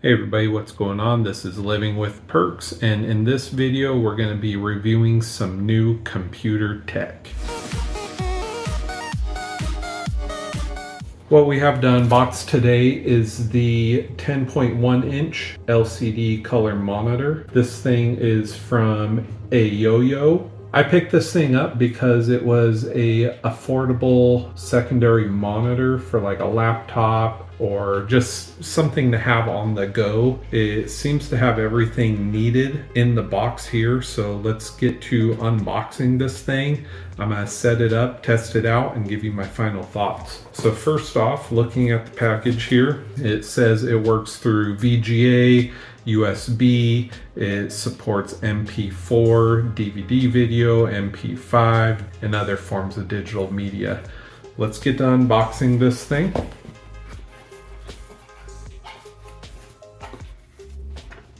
Hey everybody, what's going on? This is Living with Perks, and in this video we're going to be reviewing some new computer tech. What we have to unbox today is the 10.1 inch LCD color monitor. This thing is from Eyoyo. I picked this thing up because it was a affordable secondary monitor for like a laptop or just something to have on the go. It seems to have everything needed in the box here, so let's get to unboxing this thing. I'm gonna set it up, test it out, and give you my final thoughts. So first off, looking at the package here, it says it works through VGA, USB, it supports MP4, DVD video, MP5, and other forms of digital media. Let's get to unboxing this thing.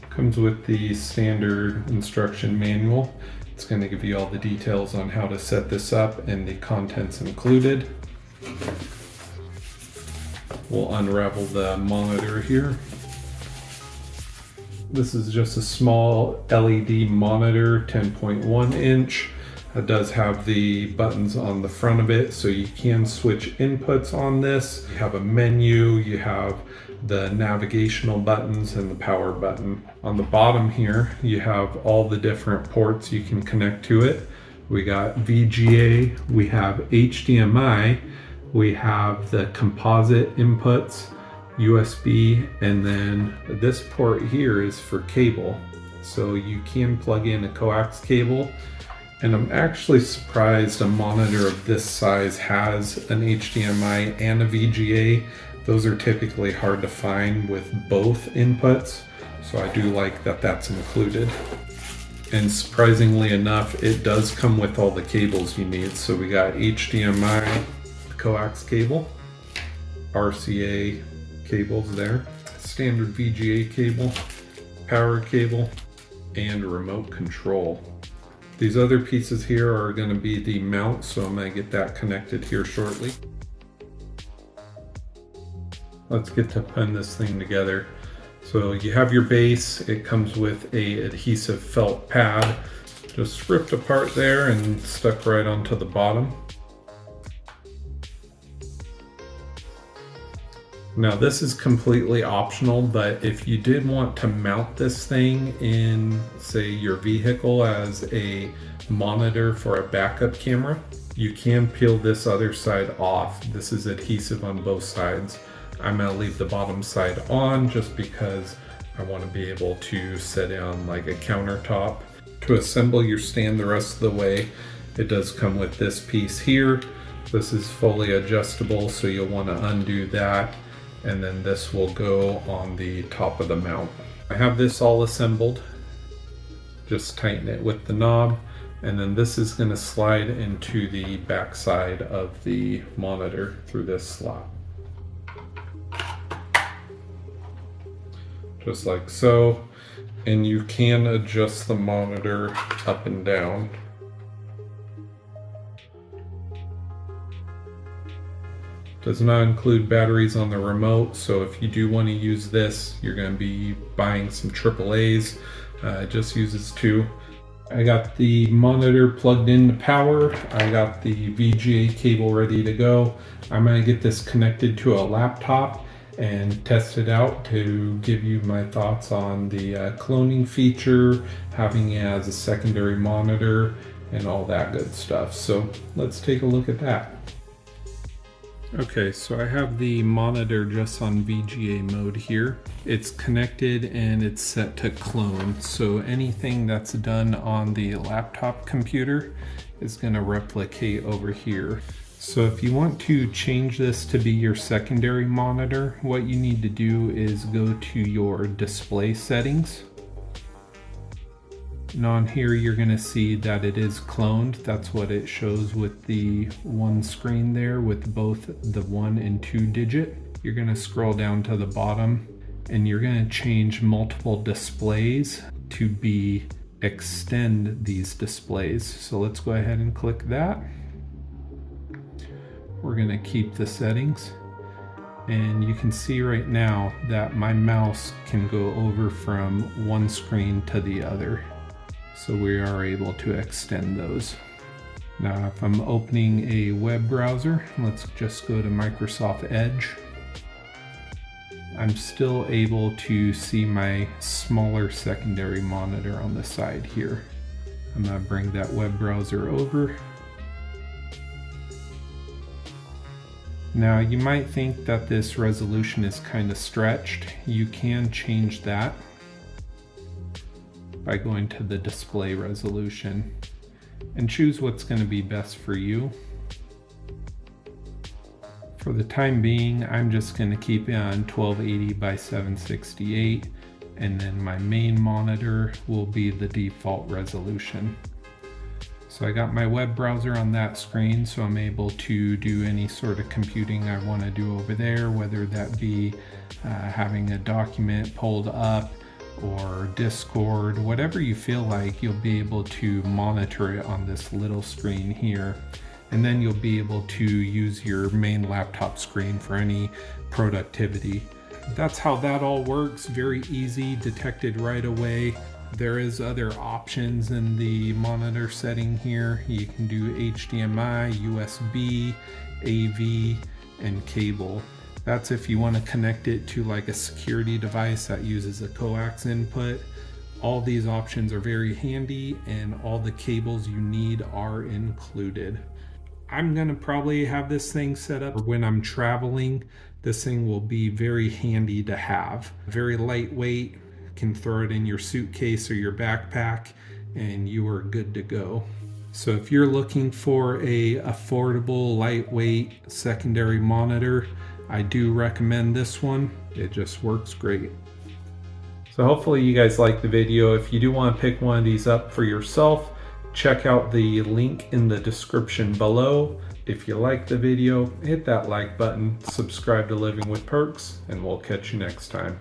Comes with the standard instruction manual. It's going to give you all the details on how to set this up and the contents included. We'll unravel the monitor here. This is just a small LED monitor, 10.1 inch. It does have the buttons on the front of it, so you can switch inputs on this. You have a menu, you have the navigational buttons and the power button. On the bottom here, you have all the different ports you can connect to it. We got VGA, we have HDMI, we have the composite inputs, USB, and then this port here is for cable. So you can plug in a coax cable. And I'm actually surprised a monitor of this size has an HDMI and a VGA. Those are typically hard to find with both inputs, so I do like that that's included. And surprisingly enough, it does come with all the cables you need. So we got HDMI, coax cable, RCA cables there, standard VGA cable, power cable, and a remote control. These other pieces here are going to be the mount, so I'm going to get that connected here shortly. Let's get to putting this thing together. So you have your base, it comes with a adhesive felt pad, just ripped apart there and stuck right onto the bottom. Now this is completely optional, but if you did want to mount this thing in, say, your vehicle as a monitor for a backup camera, you can peel this other side off. This is adhesive on both sides. I'm gonna leave the bottom side on just because I want to be able to set it on like a countertop. To assemble your stand the rest of the way, it does come with this piece here. This is fully adjustable, so you'll want to undo that. And then this will go on the top of the mount. I have this all assembled. Just tighten it with the knob, and then this is going to slide into the back side of the monitor through this slot. Just like so. And you can adjust the monitor up and down. Does not include batteries on the remote, so if you do want to use this, you're going to be buying some AAAs. It just uses 2. I got the monitor plugged into power. I got the VGA cable ready to go. I'm going to get this connected to a laptop and test it out to give you my thoughts on the cloning feature, having it as a secondary monitor, and all that good stuff. So let's take a look at that. Okay, so I have the monitor just on VGA mode here. It's connected and it's set to clone. So anything that's done on the laptop computer is going to replicate over here. So if you want to change this to be your secondary monitor, what you need to do is go to your display settings. And on here, you're going to see that it is cloned. That's what it shows with the one screen there with both the 1 and 2 digit. You're going to scroll down to the bottom and you're going to change multiple displays to be extend these displays. So let's go ahead and click that. We're going to keep the settings. And you can see right now that my mouse can go over from one screen to the other. So we are able to extend those. Now if I'm opening a web browser, let's just go to Microsoft Edge. I'm still able to see my smaller secondary monitor on the side here. I'm going to bring that web browser over. Now you might think that this resolution is kind of stretched. You can change that by going to the display resolution and choose what's going to be best for you. For the time being, I'm just going to keep it on 1280 by 768, and then my main monitor will be the default resolution. So I got my web browser on that screen, so I'm able to do any sort of computing I want to do over there, whether that be having a document pulled up or Discord, whatever you feel like, you'll be able to monitor it on this little screen here. And then you'll be able to use your main laptop screen for any productivity. That's how that all works. Very easy, detected right away. There is other options in the monitor setting here. You can do HDMI, USB, AV, and cable. That's if you want to connect it to like a security device that uses a coax input. All these options are very handy, and all the cables you need are included. I'm gonna probably have this thing set up when I'm traveling. This thing will be very handy to have. Very lightweight, can throw it in your suitcase or your backpack and you are good to go. So if you're looking for a affordable, lightweight secondary monitor, I do recommend this one. It just works great. So hopefully you guys like the video. If you do want to pick one of these up for yourself, check out the link in the description below. If you like the video, hit that like button, subscribe to Living with Perks, and we'll catch you next time.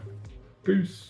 Peace.